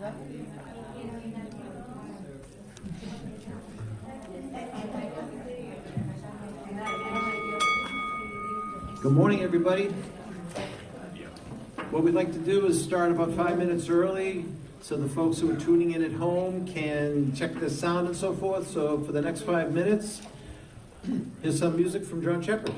Good morning, everybody. What we'd like to do is start about 5 minutes early so the folks who are tuning in at home can check the sound and so forth. So for the next 5 minutes, here's some music from John Shepherd.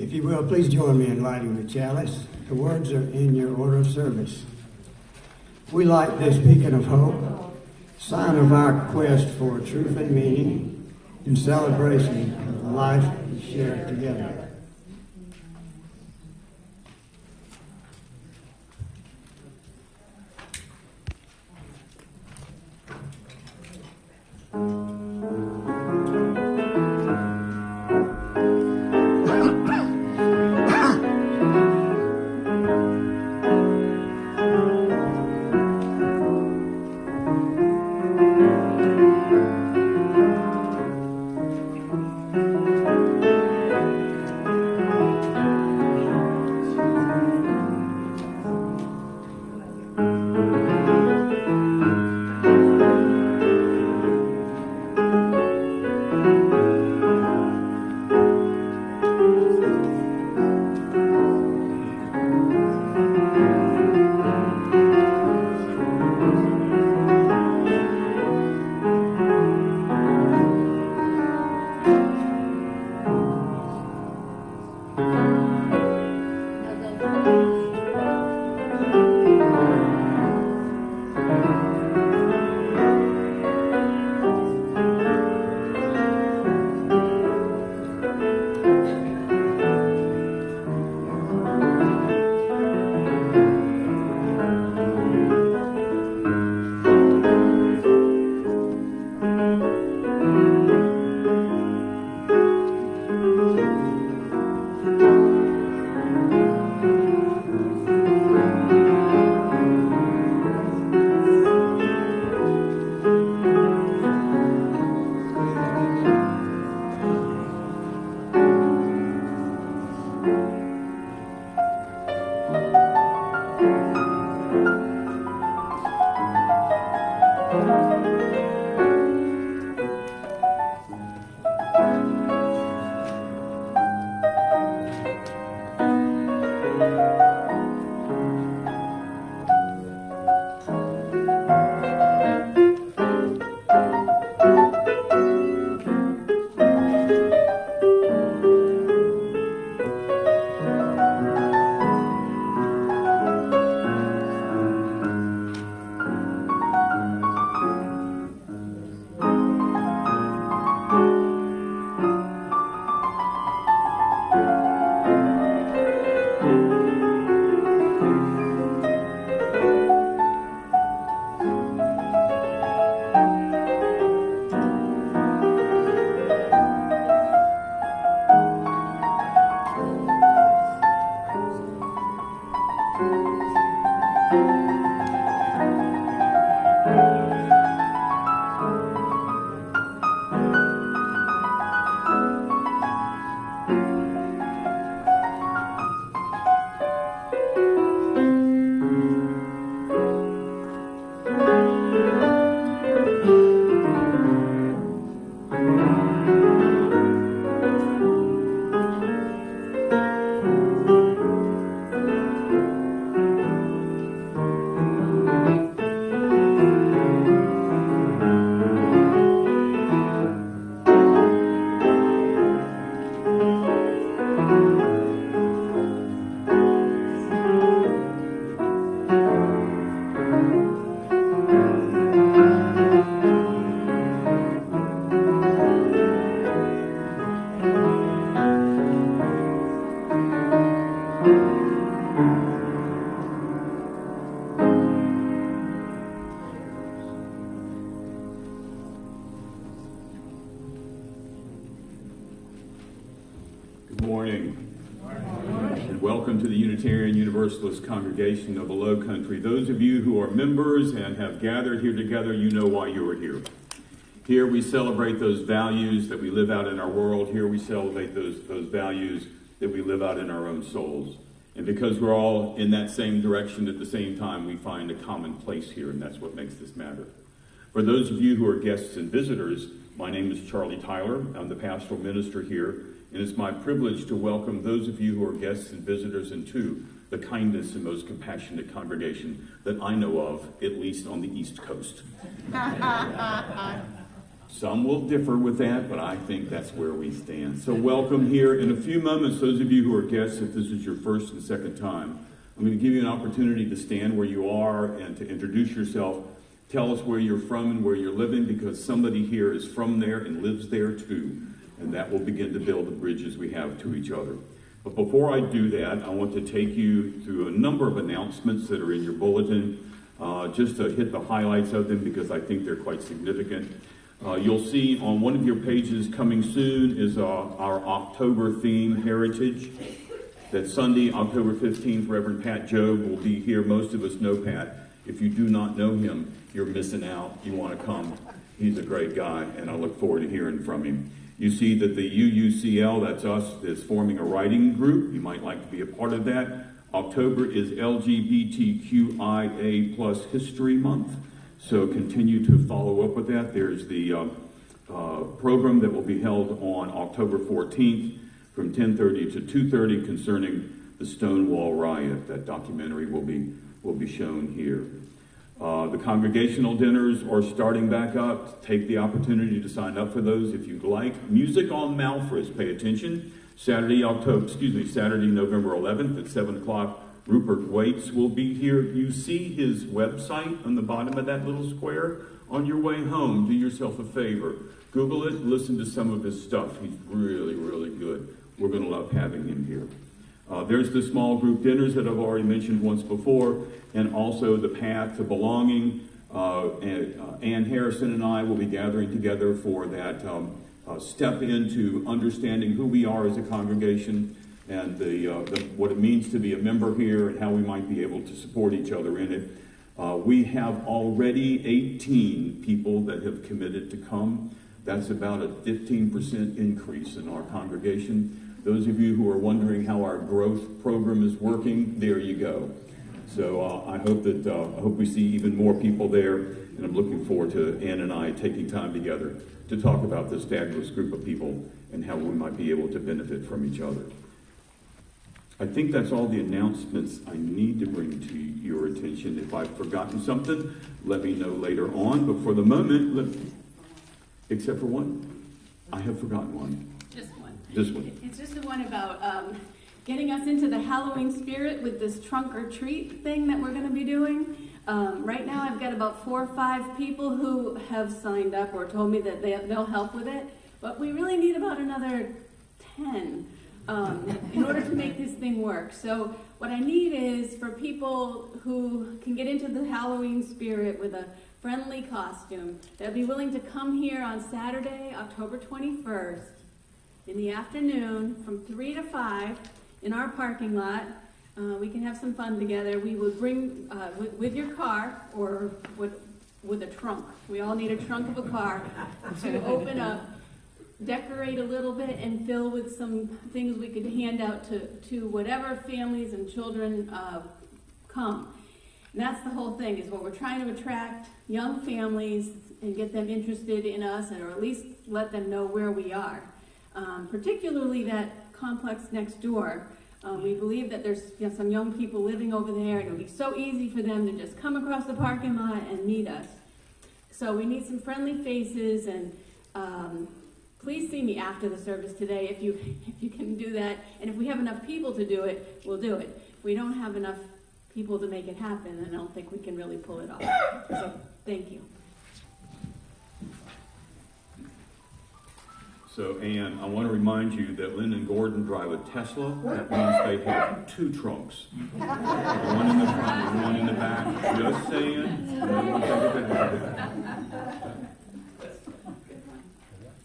If you will, please join me in lighting the chalice. The words are in your order of service. We light this beacon of hope, sign of our quest for truth and meaning, in celebration of the life we share together. Welcome to the Unitarian Universalist congregation of the Low Country. Those of you who are members and have gathered here together, you know why you are here. Here we celebrate those values that we live out in our world. Here we celebrate those values that we live out in our own souls. And because we're all in that same direction at the same time, we find a common place here, and that's what makes this matter. For those of you who are guests and visitors, my name is Charlie Tyler. I'm the pastoral minister here. And it's my privilege to welcome those of you who are guests and visitors into the kindest and most compassionate congregation that I know of, at least on the East Coast. Some will differ with that, but I think that's where we stand. So welcome here. In a few moments, those of you who are guests, if this is your first and second time, I'm going to give you an opportunity to stand where you are and to introduce yourself. Tell us where you're from and where you're living, because somebody here is from there and lives there too. And that will begin to build the bridges we have to each other. But before I do that, I want to take you through a number of announcements that are in your bulletin, just to hit the highlights of them because I think they're quite significant. You'll see on one of your pages coming soon is our October theme, Heritage. That Sunday, October 15th, Reverend Pat Jobe will be here. Most of us know Pat. If you do not know him, you're missing out. You want to come. He's a great guy, and I look forward to hearing from him. You see that the UUCL, that's us, is forming a writing group. You might like to be a part of that. October is LGBTQIA plus History Month, so continue to follow up with that. There's the program that will be held on October 14th from 10:30 to 2:30 concerning the Stonewall riot. That documentary will be shown here. The congregational dinners are starting back up. Take the opportunity to sign up for those if you'd like. Music on Malfris, pay attention. Saturday, November 11th at 7 o'clock, Rupert Waits will be here. You see his website on the bottom of that little square? On your way home, do yourself a favor. Google it, listen to some of his stuff. He's really, really good. We're going to love having him here. There's the small group dinners that I've already mentioned once before, and also the Path to Belonging. Ann Harrison and I will be gathering together for that step into understanding who we are as a congregation and what it means to be a member here and how we might be able to support each other in it. We have already 18 people that have committed to come. That's about a 15% increase in our congregation. Those of you who are wondering how our growth program is working, there you go. So I hope we see even more people there, and I'm looking forward to Ann and I taking time together to talk about this fabulous group of people and how we might be able to benefit from each other. I think that's all the announcements I need to bring to your attention. If I've forgotten something, let me know later on. But for the moment, except for one, I have forgotten one. Just one. This one. It's just the one about getting us into the Halloween spirit with this trunk or treat thing that we're going to be doing. Right now I've got about 4 or 5 people who have signed up or told me that they'll help with it. But we really need about another 10 in order to make this thing work. So what I need is for people who can get into the Halloween spirit with a friendly costume, they'll be willing to come here on Saturday, October 21st, in the afternoon from 3 to 5 in our parking lot. We can have some fun together. We will bring, with your car or with a trunk. We all need a trunk of a car to open up, decorate a little bit, and fill with some things we could hand out to whatever families and children come. And that's the whole thing, is what we're trying to attract young families and get them interested in us, or at least let them know where we are. Particularly that complex next door. We believe that there's some young people living over there, and it'll be so easy for them to just come across the parking lot and meet us. So we need some friendly faces, and please see me after the service today if you can do that. And if we have enough people to do it, we'll do it. If we don't have enough people to make it happen, then I don't think we can really pull it off. So thank you. So, Ann, I want to remind you that Lynn and Gordon drive a Tesla. That means they have 2 trunks. One in the front and one in the back. Just saying.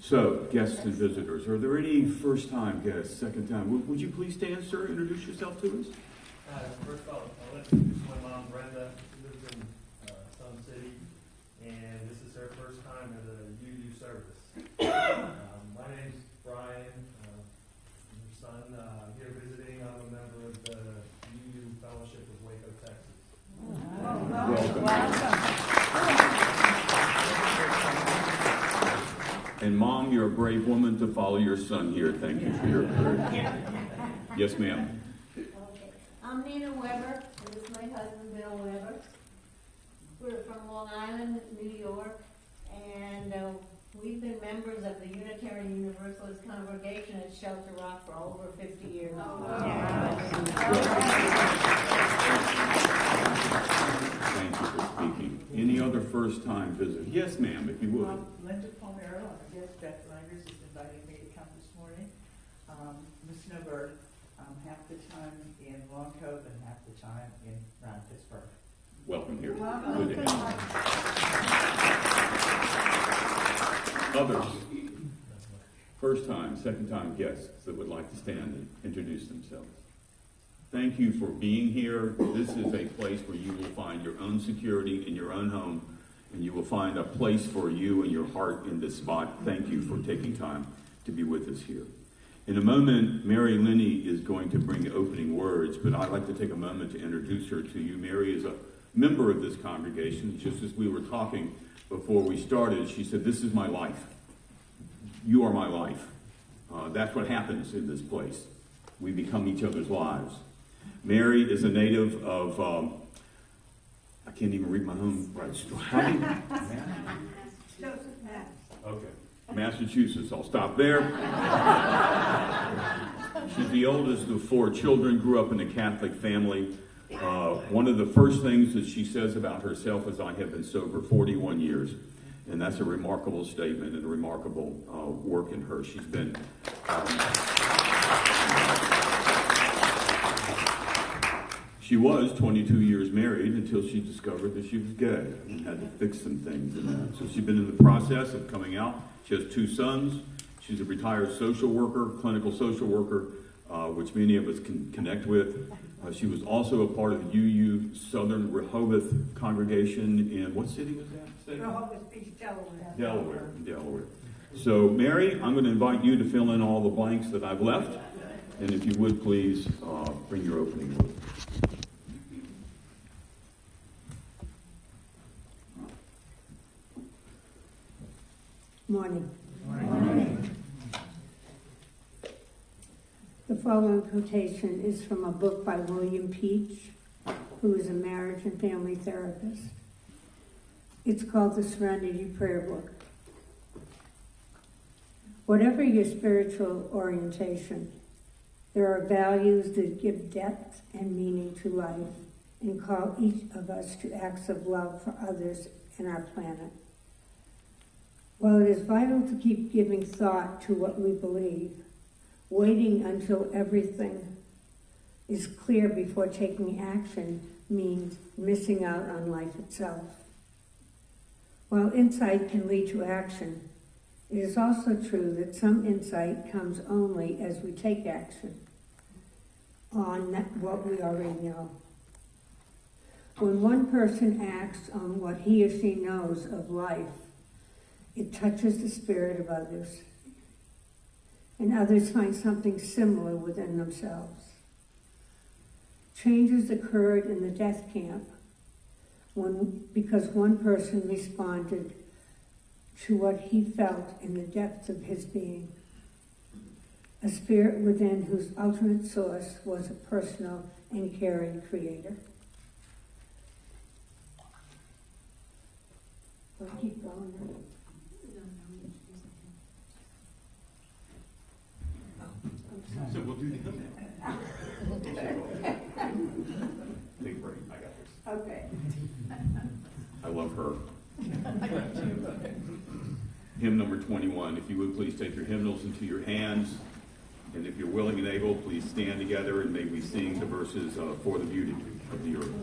So, guests and visitors, are there any first-time guests, second-time? Would you please stand, sir? Introduce yourself to us. First of all, I'd like to introduce my mom, Brenda. She lives in Sun City, and this is her first time at a UU service. My name's Brian, I'm your son. I'm here visiting. I'm a member of the UU Fellowship of Waco, Texas. Welcome. And Mom, you're a brave woman to follow your son here. Thank you for your courage. Yes, ma'am. I'm Nina Weber, and this is my husband, Bill Weber. We're from Long Island, New York, and We've been members of the Unitarian Universalist congregation at Shelter Rock for over 50 years. Thank you for speaking. Any other first-time visitors? Yes, ma'am, if you would. Linda Palmero, I'm a guest. Beth Langers is inviting me to come this morning. Miss Snowbird, half the time in Long Cove and half the time in around Pittsburgh. Welcome here. Welcome. Good to have you. Others? First-time, second-time guests that would like to stand and introduce themselves. Thank you for being here. This is a place where you will find your own security in your own home, and you will find a place for you and your heart in this spot. Thank you for taking time to be with us here. In a moment, Mary Lenney is going to bring opening words, but I'd like to take a moment to introduce her to you. Mary is a member of this congregation. Just as we were talking before we started, she said, "This is my life. You are my life." That's what happens in this place. We become each other's lives. Mary is a native of, I can't even read my own right. Okay. Massachusetts. I'll stop there. She's the oldest of 4 children, grew up in a Catholic family. One of the first things that she says about herself is, "I have been sober 41 years." And that's a remarkable statement and a remarkable work in her. She's been... She was 22 years married until she discovered that she was gay and had to fix some things in that. So she's been in the process of coming out. She has 2 sons. She's a retired social worker, clinical social worker, which many of us can connect with. She was also a part of the UU Southern Rehoboth congregation in, what city was that? Rehoboth Beach, Delaware. Delaware. So, Mary, I'm going to invite you to fill in all the blanks that I've left. And if you would, please bring your opening word. Morning. The following quotation is from a book by William Peach, who is a marriage and family therapist. It's called the Serenity Prayer Book. Whatever your spiritual orientation, there are values that give depth and meaning to life and call each of us to acts of love for others and our planet. While it is vital to keep giving thought to what we believe, waiting until everything is clear before taking action means missing out on life itself. While insight can lead to action, it is also true that some insight comes only as we take action on what we already know. When one person acts on what he or she knows of life, it touches the spirit of others, and others find something similar within themselves. Changes occurred in the death camp because one person responded to what he felt in the depths of his being, a spirit within whose ultimate source was a personal and caring creator. I'll keep going. So we'll do the Big break. I got this. Okay. I love her. Hymn number 21. If you would please take your hymnals into your hands. And if you're willing and able, please stand together and may we sing the verses For the Beauty of the Earth.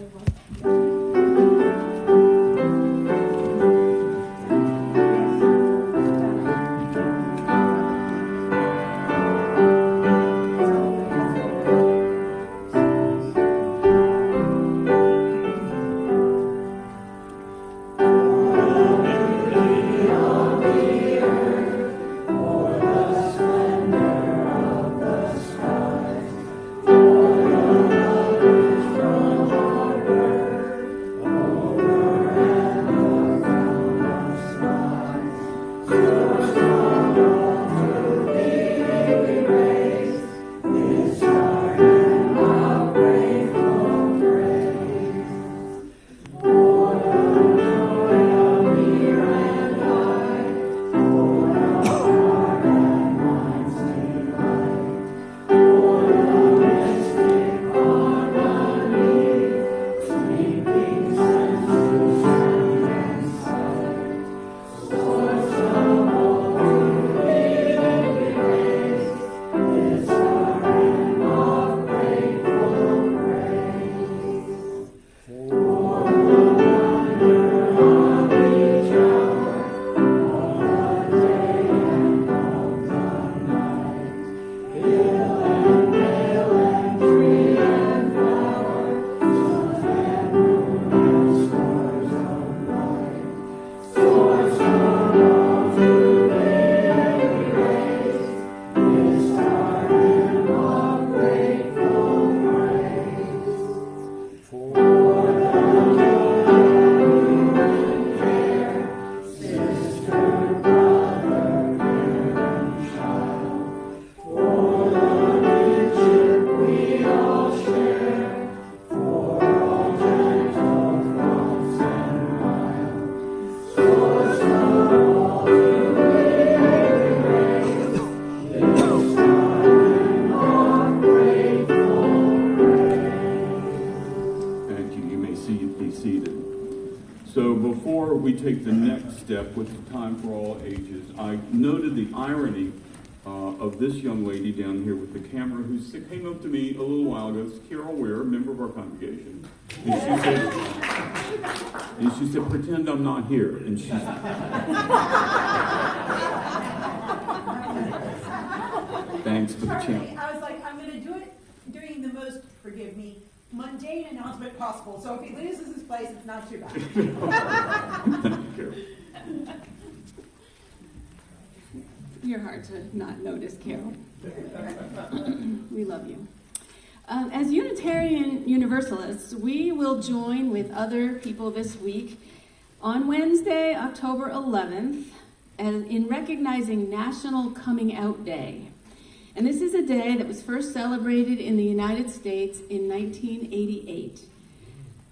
seated. So before we take the next step with the Time for All Ages, I noted the irony of this young lady down here with the camera who came up to me a little while ago. It's Carol Ware, a member of our congregation. And she said, pretend I'm not here. And she thanks for the chance. I was like, I'm going to do it during the most, forgive me, mundane announcement possible. So if he loses his place, it's not too bad. Thank you, Carol. You're hard to not notice, Carol. We love you. As Unitarian Universalists, we will join with other people this week on Wednesday, October 11th, in recognizing National Coming Out Day. And this is a day that was first celebrated in the United States in 1988.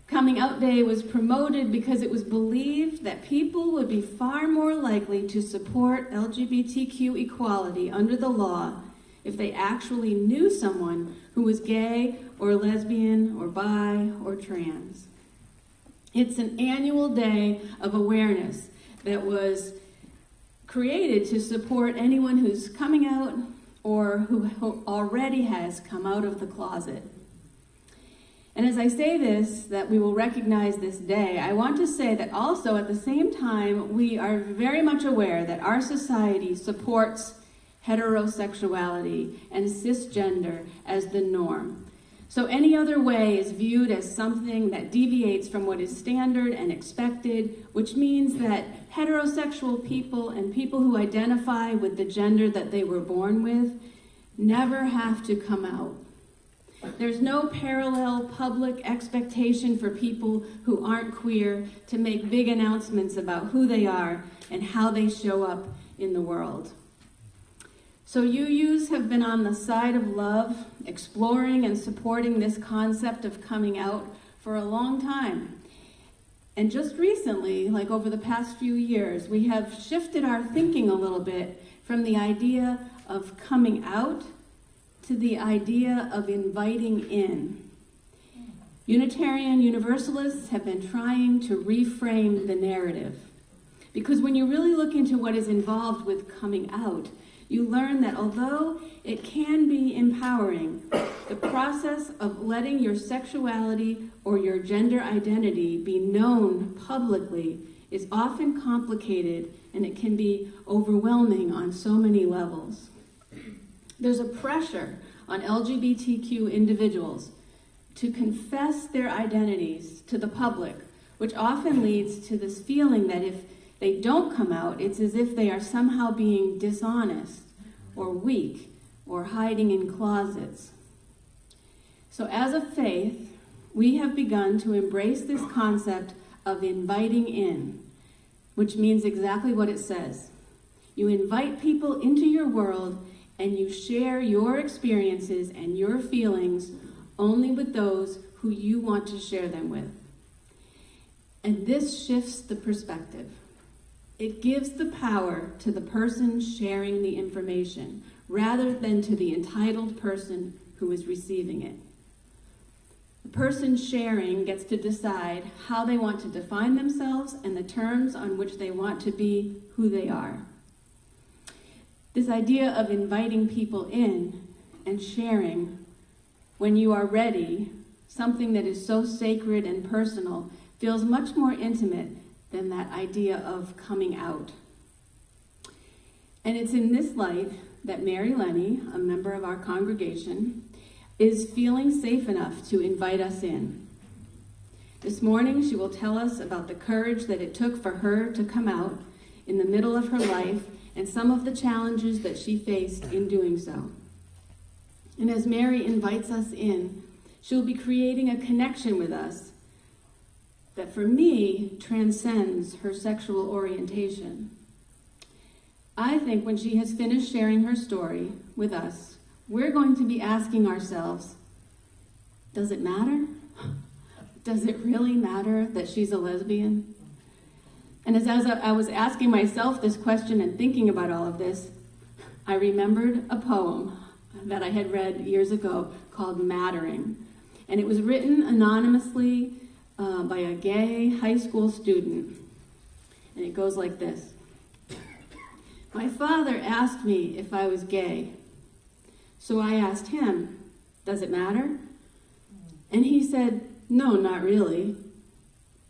Coming Out Day was promoted because it was believed that people would be far more likely to support LGBTQ equality under the law if they actually knew someone who was gay or lesbian or bi or trans. It's an annual day of awareness that was created to support anyone who's coming out or who already has come out of the closet. And as I say this, that we will recognize this day, I want to say that also at the same time, we are very much aware that our society supports heterosexuality and cisgender as the norm. So any other way is viewed as something that deviates from what is standard and expected, which means that heterosexual people and people who identify with the gender that they were born with never have to come out. There's no parallel public expectation for people who aren't queer to make big announcements about who they are and how they show up in the world. So UUs have been on the side of love, exploring and supporting this concept of coming out for a long time. And just recently, like over the past few years, we have shifted our thinking a little bit from the idea of coming out to the idea of inviting in. Unitarian Universalists have been trying to reframe the narrative. Because when you really look into what is involved with coming out, you learn that although it can be empowering, the process of letting your sexuality or your gender identity be known publicly is often complicated, and it can be overwhelming on so many levels. There's a pressure on LGBTQ individuals to confess their identities to the public, which often leads to this feeling that if they don't come out, it's as if they are somehow being dishonest or weak or hiding in closets. So as a faith, we have begun to embrace this concept of inviting in, which means exactly what it says. You invite people into your world and you share your experiences and your feelings only with those who you want to share them with. And this shifts the perspective. It gives the power to the person sharing the information rather than to the entitled person who is receiving it. The person sharing gets to decide how they want to define themselves and the terms on which they want to be who they are. This idea of inviting people in and sharing when you are ready, something that is so sacred and personal, feels much more intimate than that idea of coming out. And it's in this light that Mary Lenney, a member of our congregation, is feeling safe enough to invite us in. This morning, she will tell us about the courage that it took for her to come out in the middle of her life and some of the challenges that she faced in doing so. And as Mary invites us in, she'll be creating a connection with us that for me transcends her sexual orientation. I think when she has finished sharing her story with us, we're going to be asking ourselves, does it matter? Does it really matter that she's a lesbian? And as I was asking myself this question and thinking about all of this, I remembered a poem that I had read years ago called Mattering. And it was written anonymously by a gay high school student. And it goes like this. My father asked me if I was gay. So I asked him, does it matter? And he said, no, not really.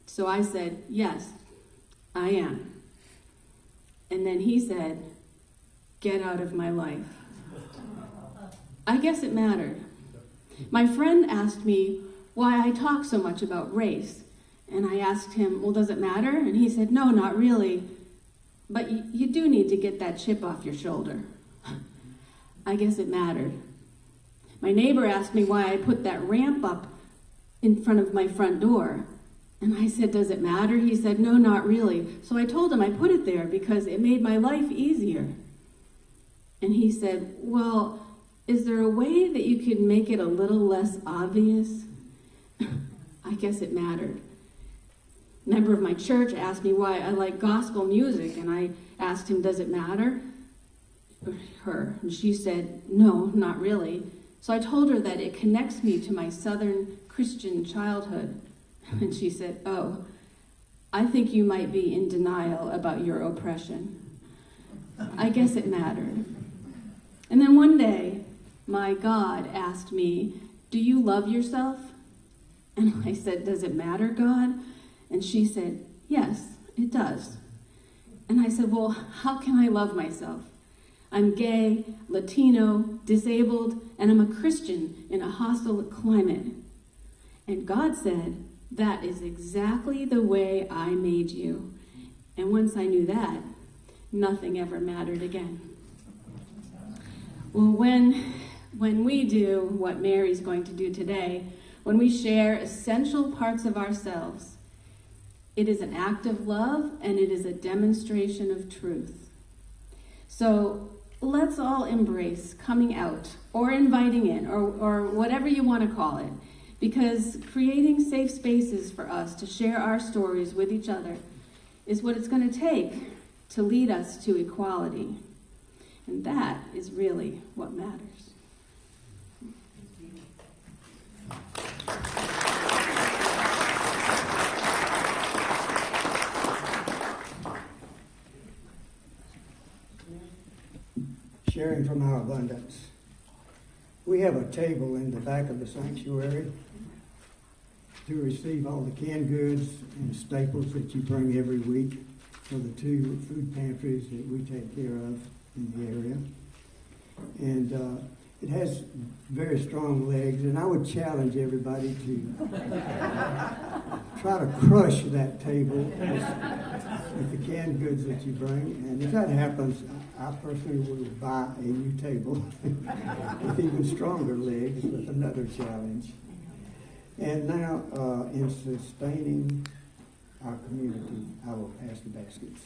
So I said, yes, I am. And then he said, get out of my life. I guess it mattered. My friend asked me why I talk so much about race. And I asked him, well, does it matter? And he said, no, not really. But you do need to get that chip off your shoulder. I guess it mattered. My neighbor asked me why I put that ramp up in front of my front door. And I said, does it matter? He said, no, not really. So I told him I put it there because it made my life easier. And he said, well, is there a way that you could make it a little less obvious? I guess it mattered. A member of my church asked me why I like gospel music, and I asked him, does it matter? Her. And she said, no, not really. So I told her that it connects me to my Southern Christian childhood. And she said, oh, I think you might be in denial about your oppression. I guess it mattered. And then one day, my God asked me, do you love yourself? And I said, does it matter, God? And she said, yes, it does. And I said, well, how can I love myself? I'm gay, Latino, disabled, and I'm a Christian in a hostile climate. And God said, that is exactly the way I made you. And once I knew that, nothing ever mattered again. Well, when we do what Mary's going to do today, when we share essential parts of ourselves, it is an act of love and it is a demonstration of truth. So let's all embrace coming out or inviting in or whatever you want to call it, because creating safe spaces for us to share our stories with each other is what it's going to take to lead us to equality. And that is really what matters. Sharing from our abundance. We have a table in the back of the sanctuary to receive all the canned goods and staples that you bring every week for the 2 food pantries that we take care of in the area. And it has very strong legs, and I would challenge everybody to try to crush that table with the canned goods that you bring. And if that happens, I personally will buy a new table with even stronger legs with another challenge. And now, in sustaining our community, I will pass the baskets.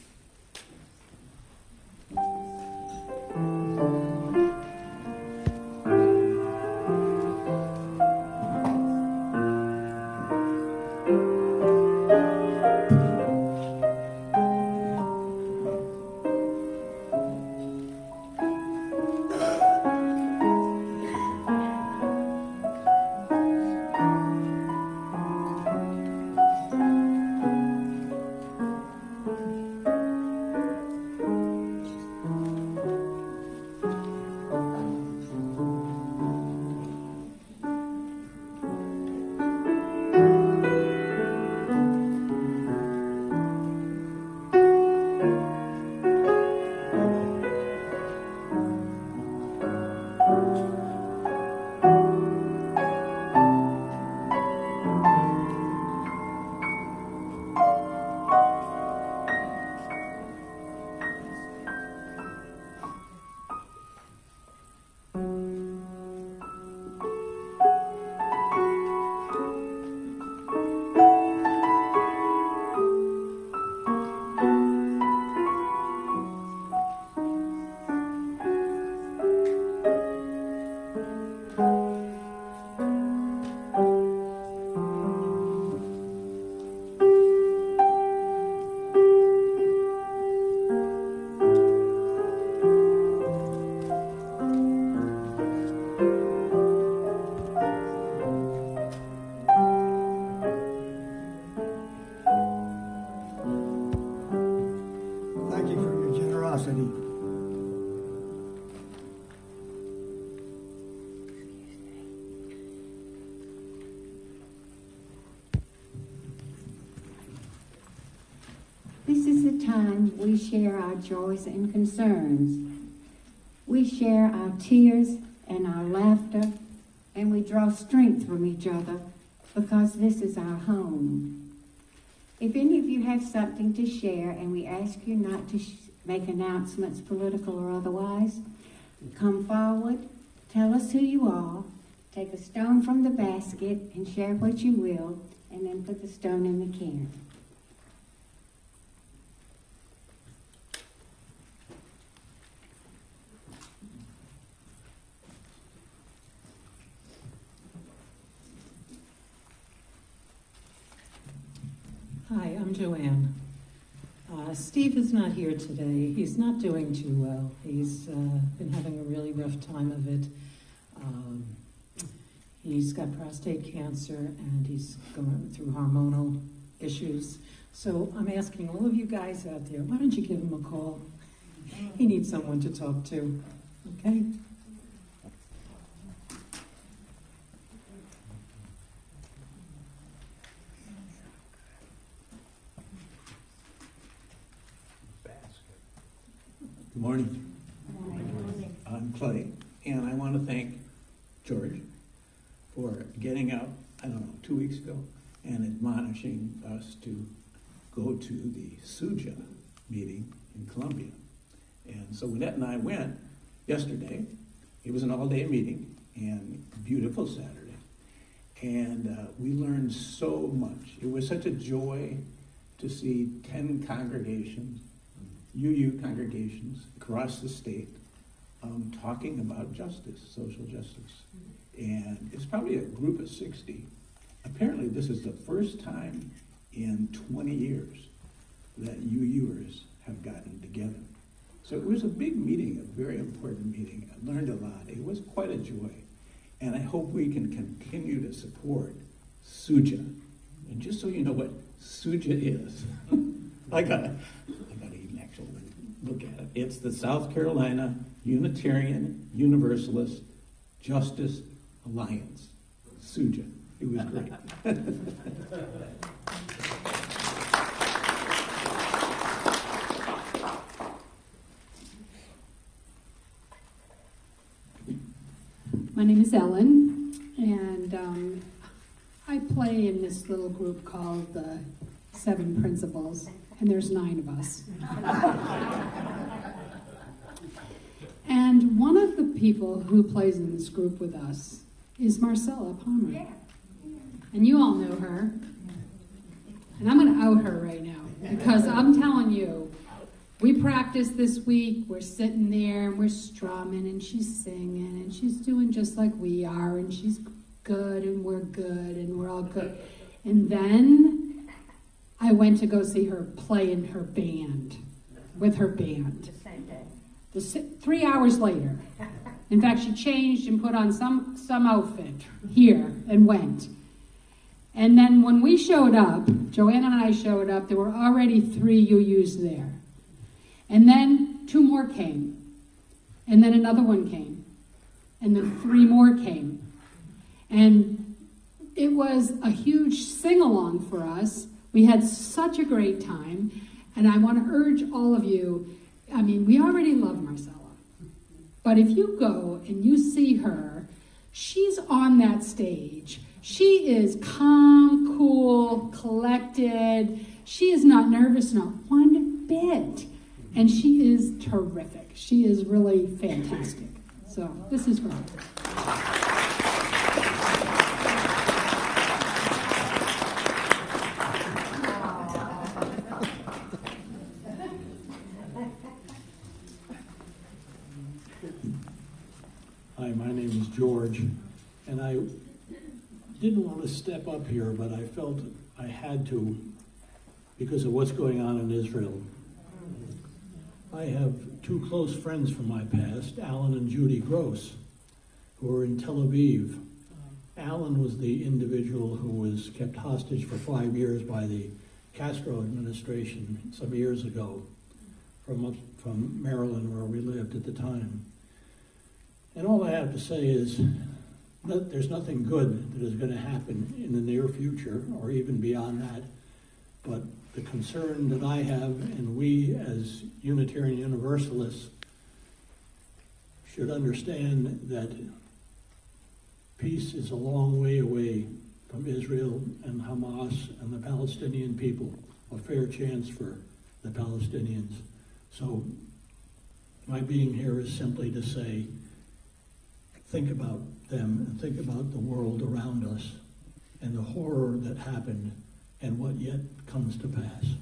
is the time we share our joys and concerns. We share our tears and our laughter, and we draw strength from each other because this is our home. If any of you have something to share, and we ask you not to make announcements, political or otherwise, come forward, tell us who you are, take a stone from the basket and share what you will, and then put the stone in the can. Hi, I'm Joanne. Steve is not here today. He's not doing too well. He's been having a really rough time of it. He's got prostate cancer and he's going through hormonal issues. So I'm asking all of you guys out there, why don't you give him a call? He needs someone to talk to, okay? Good morning. I'm Clay, and I want to thank George for getting out, 2 weeks ago, and admonishing us to go to the SUJA meeting in Columbia. And so Lynette and I went yesterday. It was an all-day meeting, and beautiful Saturday. And we learned so much. It was such a joy to see 10 congregations, UU congregations across the state, talking about justice, social justice. And it's probably a group of 60. Apparently this is the first time in 20 years that UUers have gotten together. So it was a big meeting, a very important meeting. I learned a lot. It was quite a joy. And I hope we can continue to support SUJA. And just so you know what SUJA is, I gotta even actually look at it. It's the South Carolina Unitarian Universalist Justice Alliance, SUJA. It was great. My name is Ellen, and I play in this little group called the Seven Principles, and there's 9 of us. And one of the people who plays in this group with us is Marcella Palmer. Yeah. And you all know her. And I'm going to out her right now, because I'm telling you, we practiced this week, we're sitting there and we're strumming and she's singing and she's doing just like we are and she's good and we're all good. And then I went to go see her play in her band, with her band. The same day. 3 hours later. In fact, she changed and put on some outfit here and went. And then when we showed up, Joanna and I showed up, there were already 3 UUs there. And then 2 more came. And then another one came. And then 3 more came. And it was a huge sing-along for us. We had such a great time. And I want to urge all of you, I mean, we already love Marcella. But if you go and you see her, she's on that stage. She is calm, cool, collected. She is not nervous, not one bit. And she is terrific. She is really fantastic. So this is great. Hi, my name is George, and I didn't want to step up here, but I felt I had to because of what's going on in Israel. I have 2 close friends from my past, Alan and Judy Gross, who are in Tel Aviv. Alan was the individual who was kept hostage for 5 years by the Castro administration some years ago from Maryland, where we lived at the time. And all I have to say is that there's nothing good that is going to happen in the near future or even beyond that But the concern that I have, and we as Unitarian Universalists should understand that peace is a long way away from Israel and Hamas and the Palestinian people, a fair chance for the Palestinians. So my being here is simply to say, think about them and think about the world around us and the horror that happened and what yet comes to pass.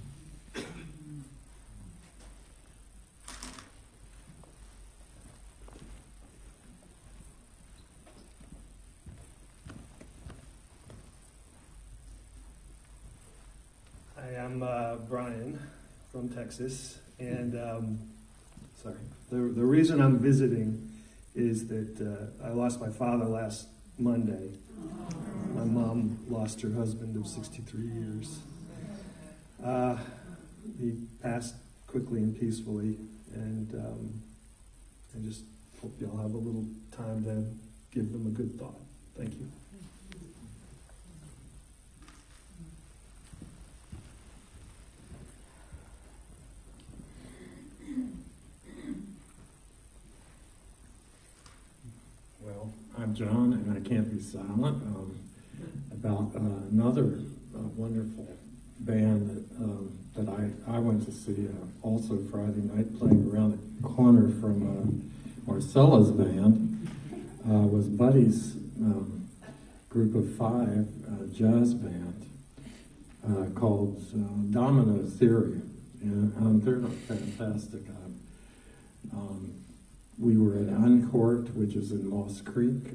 Hi, I'm Brian from Texas, and the reason I'm visiting is that I lost my father last Monday. My mom lost her husband of 63 years. He passed quickly and peacefully, and I just hope y'all have a little time to give them a good thought. Thank you. Well, I'm John, and I can't be silent about another wonderful band that I went to see also Friday night, playing around the corner from Marcella's band, was Buddy's group of 5 jazz band called Domino Theory, and they're fantastic. We were at Uncourt, which is in Moss Creek.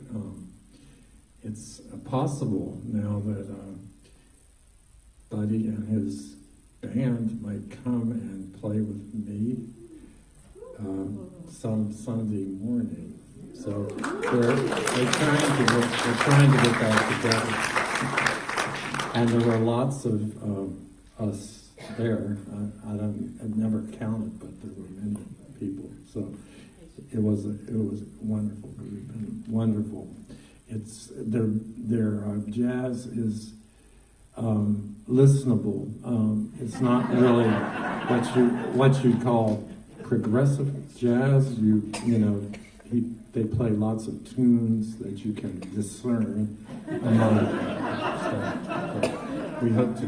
It's possible now that Buddy and his band might come and play with me some Sunday morning. So they're trying to get that together. And there were lots of us there. I've never counted, but there were many people. So it was a wonderful group and wonderful. It's their jazz is listenable. It's not really what you call progressive jazz. They play lots of tunes that you can discern among stuff. But we hope to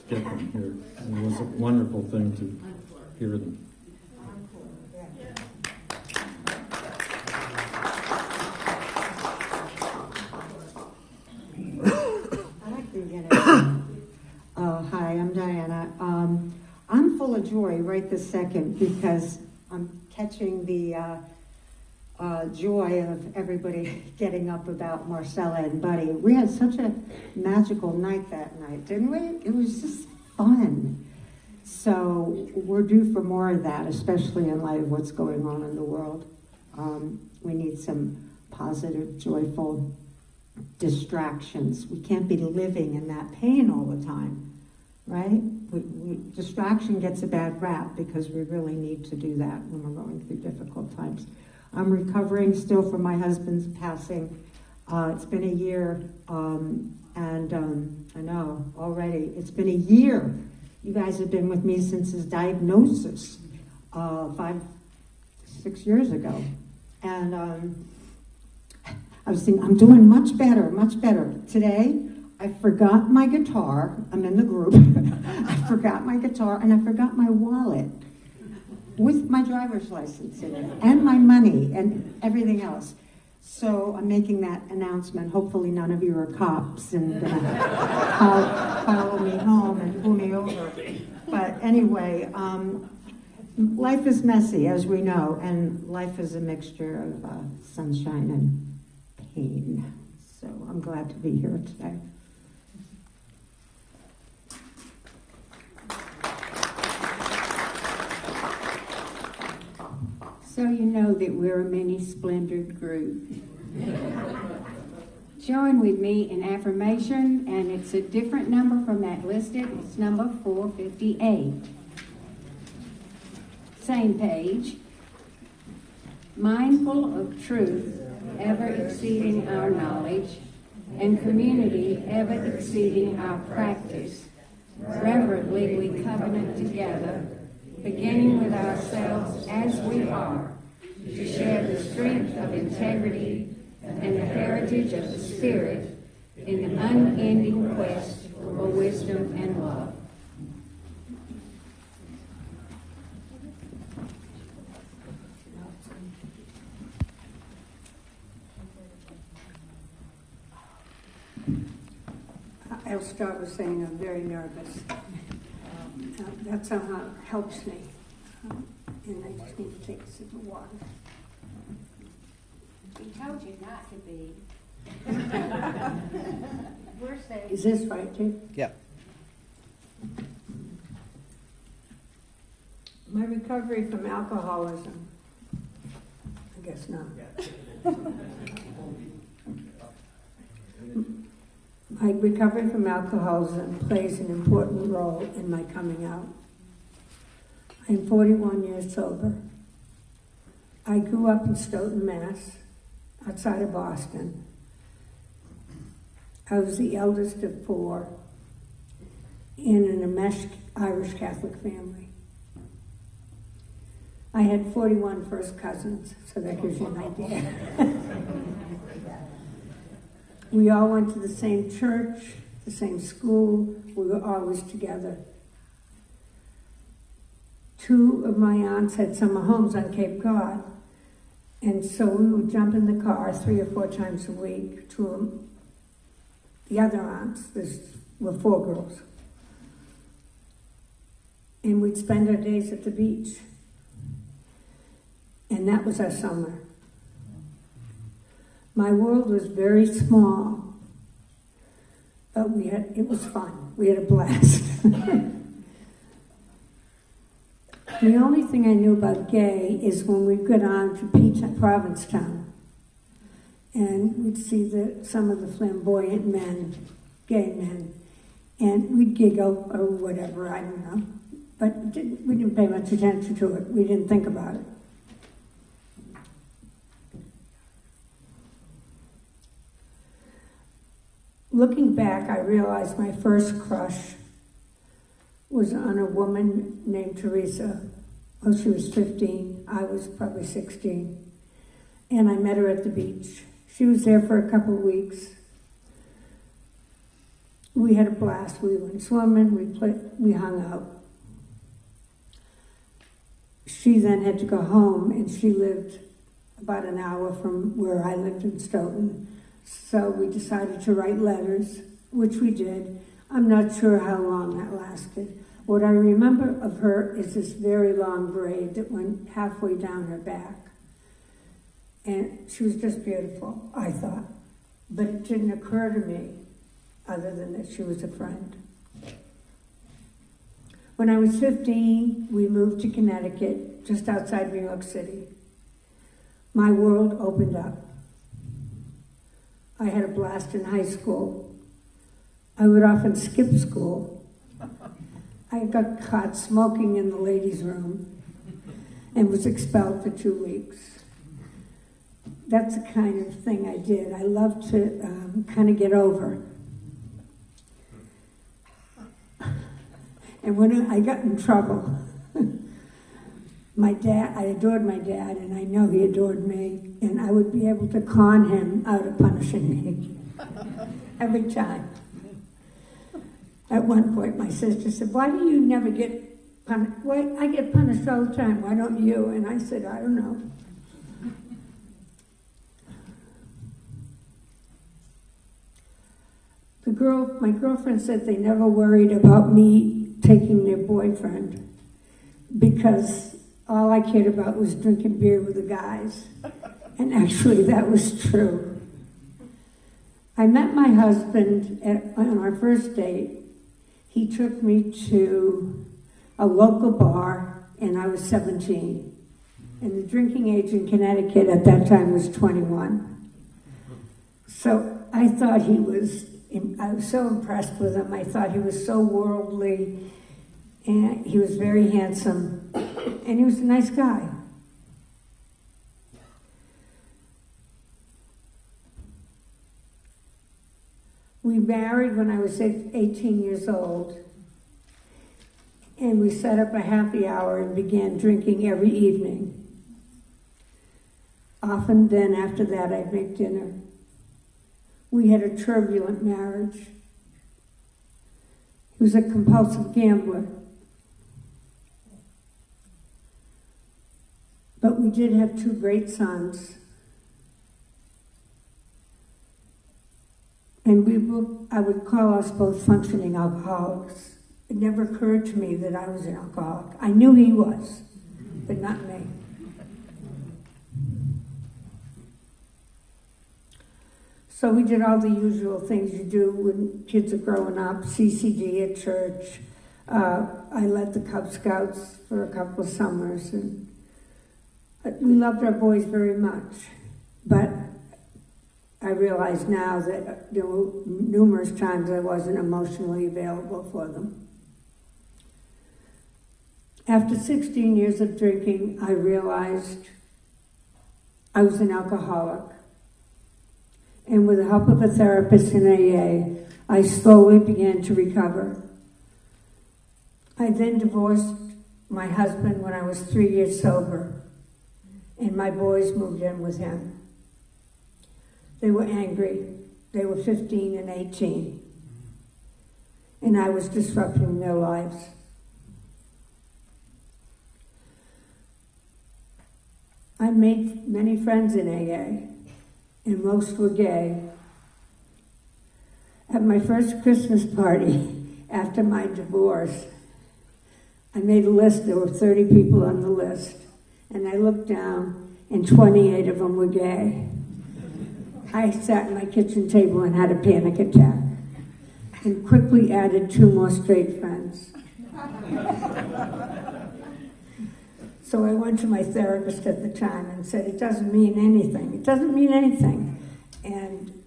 get them here. And it was a wonderful thing to hear them. Hi, I'm Diana. I'm full of joy right this second because I'm catching the joy of everybody getting up about Marcella and Buddy. We had such a magical night that night, didn't we? It was just fun. So we're due for more of that, especially in light of what's going on in the world. We need some positive, joyful distractions. We can't be living in that pain all the time, right? Distraction gets a bad rap because we really need to do that when we're going through difficult times. I'm recovering still from my husband's passing. It's been a year, and I know already, it's been a year. You guys have been with me since his diagnosis 5-6 years ago. And I was thinking, I'm doing much better, much better. Today, I forgot my guitar. I'm in the group. I forgot my guitar, and I forgot my wallet with my driver's license in it, and my money, and everything else. So I'm making that announcement. Hopefully none of you are cops and follow me home and pull me over. But anyway, life is messy, as we know, and life is a mixture of sunshine and pain. So I'm glad to be here today. So you know that we're a many-splendored group. Join with me in affirmation, and it's a different number from that listed. It's number 458. Same page. Mindful of truth, ever exceeding our knowledge, and community, ever exceeding our practice. Reverently we covenant together, beginning with ourselves as we are, to share the strength of integrity and the heritage of the Spirit in the unending quest for wisdom and love. I'll start with saying I'm very nervous. That somehow helps me. And I just need to take a sip of water. We told you not to be. We're safe. Is this right, too? Yeah. My recovery from alcoholism. I guess not. My recovery from alcoholism plays an important role in my coming out. I'm 41 years sober. I grew up in Stoughton, Mass, outside of Boston. I was the eldest of 4 in an enmeshed Irish Catholic family. I had 41 first cousins, so that gives you an idea. We all went to the same church, the same school. We were always together. 2 of my aunts had summer homes on Cape Cod, and so we would jump in the car 3 or 4 times a week to the other aunts. There were 4 girls. And we'd spend our days at the beach. And that was our summer. My world was very small, but it was fun. We had a blast. The only thing I knew about gay is when we'd go down to Provincetown, and we'd see some of the flamboyant men, gay men, and we'd giggle or whatever, I don't know. But we didn't pay much attention to it. We didn't think about it. Looking back, I realized my first crush was on a woman named Teresa. Well, she was 15. I was probably 16. And I met her at the beach. She was there for a couple of weeks. We had a blast. We went swimming. We hung out. She then had to go home, and she lived about an hour from where I lived in Stoughton. So we decided to write letters, which we did. I'm not sure how long that lasted. What I remember of her is this very long braid that went halfway down her back. And she was just beautiful, I thought. But it didn't occur to me, other than that she was a friend. When I was 15, we moved to Connecticut, just outside New York City. My world opened up. I had a blast in high school. I would often skip school. I got caught smoking in the ladies' room and was expelled for 2 weeks. That's the kind of thing I did. I loved to kind of get over. And when I got in trouble, I adored my dad, and I know he adored me, and I would be able to con him out of punishing me every time. At one point, my sister said, "Why do you never get punished? Why, I get punished all the time. Why don't you?" And I said, "I don't know." My girlfriend said they never worried about me taking their boyfriend because all I cared about was drinking beer with the guys. And actually, that was true. I met my husband on our first date. He took me to a local bar, and I was 17. And the drinking age in Connecticut at that time was 21. So I thought I was so impressed with him. I thought he was so worldly, and he was very handsome, and he was a nice guy. We married when I was 18 years old, And we set up a happy hour and began drinking every evening. Often then after that I'd make dinner. We had a turbulent marriage. He was a compulsive gambler. But we did have 2 great sons. And I would call us both functioning alcoholics. It never occurred to me that I was an alcoholic. I knew he was, but not me. So we did all the usual things you do when kids are growing up, CCD at church. I led the Cub Scouts for a couple of summers, and we loved our boys very much. But I realize now that there were numerous times I wasn't emotionally available for them. After 16 years of drinking, I realized I was an alcoholic. And with the help of a therapist in AA, I slowly began to recover. I then divorced my husband when I was 3 years sober, and my boys moved in with him. They were angry. They were 15 and 18. And I was disrupting their lives. I made many friends in AA, and most were gay. At my first Christmas party after my divorce, I made a list. There were 30 people on the list, and I looked down, and 28 of them were gay. I sat at my kitchen table and had a panic attack, and quickly added 2 more straight friends. So I went to my therapist at the time and said, it doesn't mean anything. It doesn't mean anything. And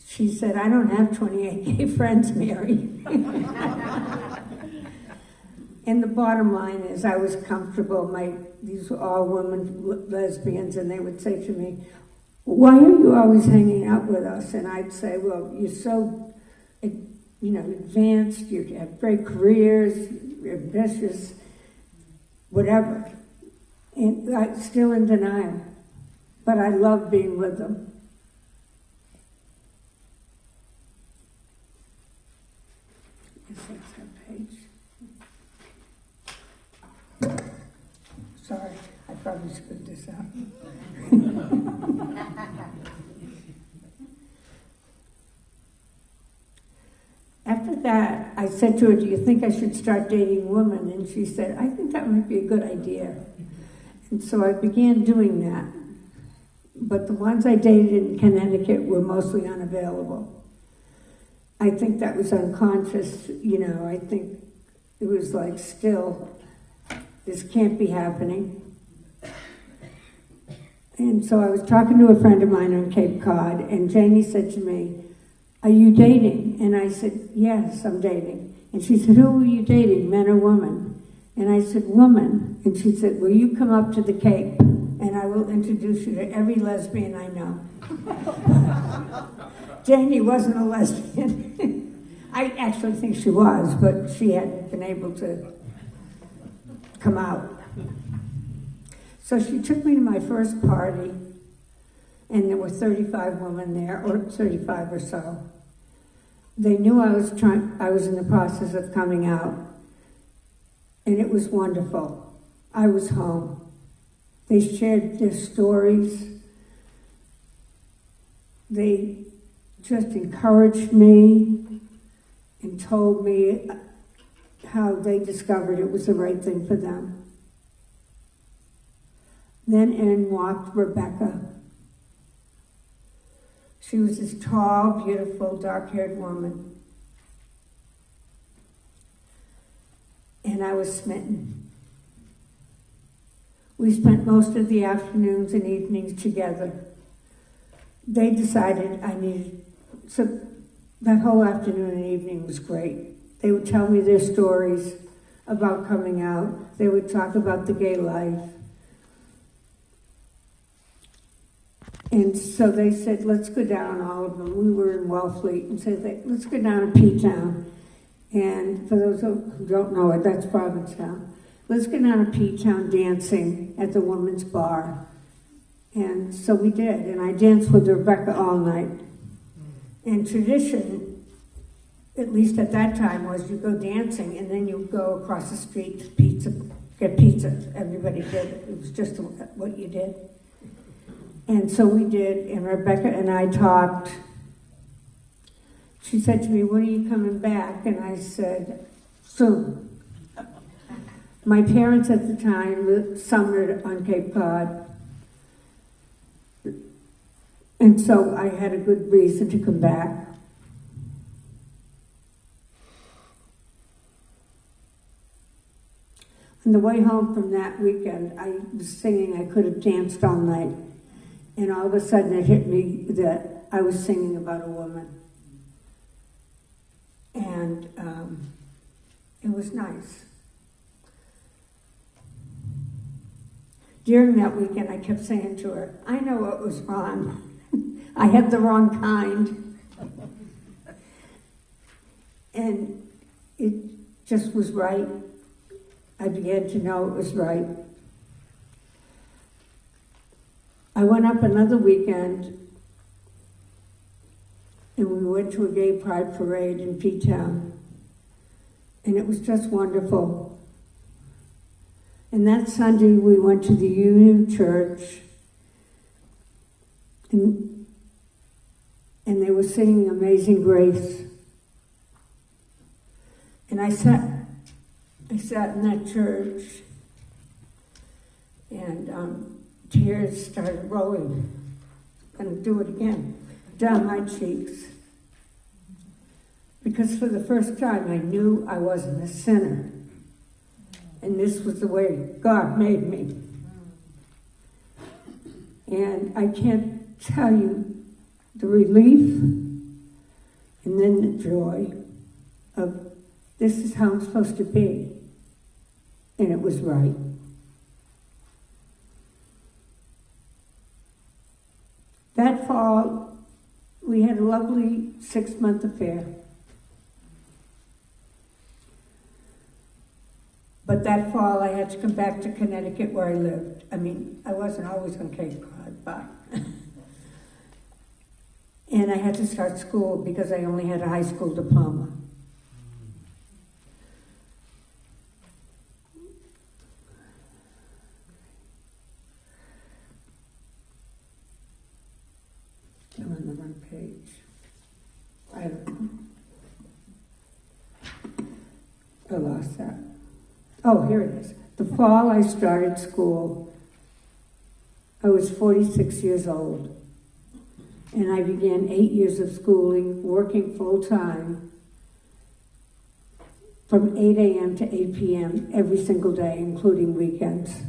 she said, I don't have 28 gay friends, Mary. And the bottom line is I was comfortable. These were all women lesbians, and they would say to me, why are you always hanging out with us? And I'd say, well, you're so advanced, you have great careers, you're ambitious, whatever. And I'm still in denial. But I love being with them. Sorry, I probably screwed this up. After that, I said to her, do you think I should start dating women? And she said, I think that might be a good idea. And so I began doing that. But the ones I dated in Connecticut were mostly unavailable. I think that was unconscious, I think it was like still, this can't be happening. And so I was talking to a friend of mine on Cape Cod, and Janie said to me, are you dating? And I said, yes, I'm dating. And she said, who are you dating, men or women? And I said, woman. And she said, will you come up to the Cape, and I will introduce you to every lesbian I know. Janie wasn't a lesbian. I actually think she was, but she hadn't been able to come out. So she took me to my first party, and there were 35 women there, or 35 or so. They knew I was in the process of coming out, and it was wonderful. I was home. They shared their stories. They just encouraged me and told me how they discovered it was the right thing for them. Then in walked Rebecca. She was this tall, beautiful, dark-haired woman. And I was smitten. We spent most of the afternoons and evenings together. They decided so that whole afternoon and evening was great. They would tell me their stories about coming out. They would talk about the gay life. And so they said, let's go down, all of them. We were in Wellfleet, and said, let's go down to P-Town. And for those who don't know it, that's Provincetown. Let's get down to P-Town dancing at the women's bar. And so we did, and I danced with Rebecca all night. And tradition, at least at that time, was you go dancing and then you go across the street to get pizza. Everybody did it. It was just what you did. And so we did, and Rebecca and I talked. She said to me, "When are you coming back?" And I said, "Soon." My parents at the time summered on Cape Cod. And so I had a good reason to come back. On the way home from that weekend, I was singing I Could Have Danced All Night. And all of a sudden it hit me that I was singing about a woman. And it was nice. During that weekend, I kept saying to her, "I know what was wrong. I had the wrong kind." And it just was right. I began to know it was right. I went up another weekend, and we went to a gay pride parade in P-Town. And it was just wonderful. And that Sunday, we went to the Union Church, and they were singing Amazing Grace. And I sat in that church, and tears started rolling. I'm going to do it again, down my cheeks. Because for the first time, I knew I wasn't a sinner. And this was the way God made me. And I can't tell you the relief and then the joy of this is how I'm supposed to be. And it was right. That fall, we had a lovely 6-month affair. But that fall, I had to come back to Connecticut where I lived. I mean, I wasn't always on Cape Cod, but... And I had to start school because I only had a high school diploma. I'm on the wrong page. I lost that. Oh, here it is. The fall I started school, I was 46 years old. And I began 8 years of schooling, working full-time, from 8 a.m. to 8 p.m. every single day, including weekends.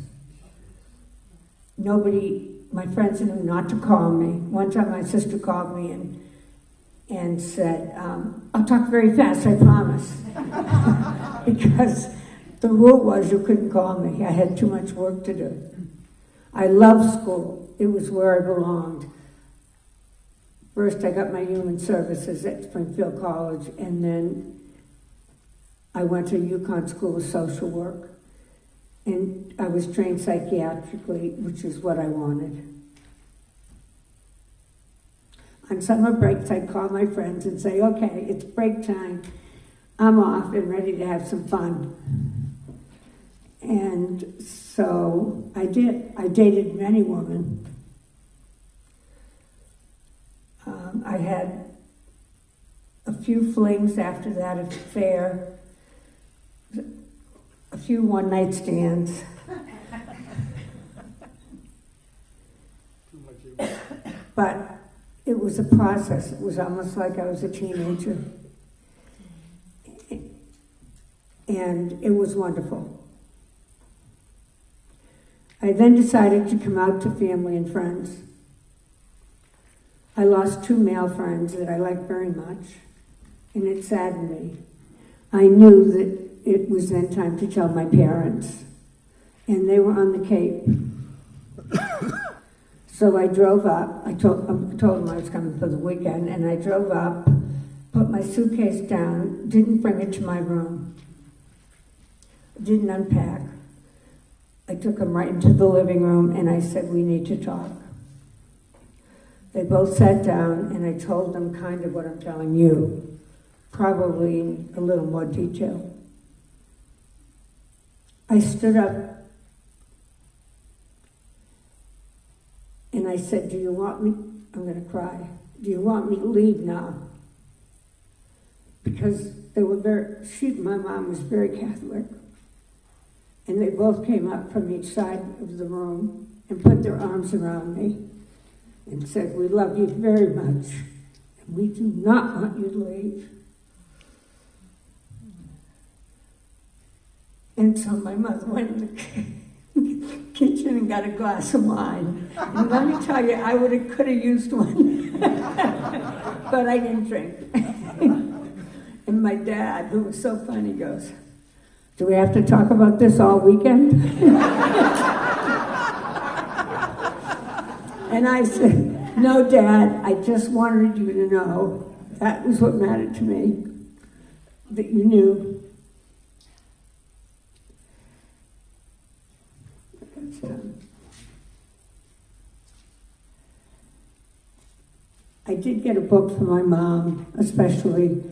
My friends knew not to call me. One time my sister called me and said, "I'll talk very fast, I promise." Because the rule was you couldn't call me. I had too much work to do. I loved school. It was where I belonged. First, I got my human services at Springfield College, and then I went to UConn School of Social Work. And I was trained psychiatrically, which is what I wanted. On summer breaks, I'd call my friends and say, "Okay, it's break time. I'm off and ready to have some fun." And so I did. I dated many women. I had a few flings after that affair, a few one-night stands. But it was a process. It was almost like I was a teenager. And it was wonderful. I then decided to come out to family and friends. I lost 2 male friends that I liked very much, and it saddened me. I knew that it was then time to tell my parents, and they were on the Cape. So I drove up. I told them I was coming for the weekend, and I drove up put my suitcase down, didn't bring it to my room, didn't unpack. I took them right into the living room and I said, we need to talk. They both sat down and I told them kind of what I'm telling you, probably in a little more detail. I stood up and I said, do you want me, I'm going to cry, do you want me to leave now? Because they were my mom was very Catholic. And they both came up from each side of the room and put their arms around me and said, we love you very much, and we do not want you to leave. And so my mother went in the kitchen and got a glass of wine. And let me tell you, I could have used one, but I didn't drink. And my dad, who was so funny, goes, do we have to talk about this all weekend? And I said, no, Dad, I just wanted you to know that was what mattered to me, that you knew. I did get a book for my mom, especially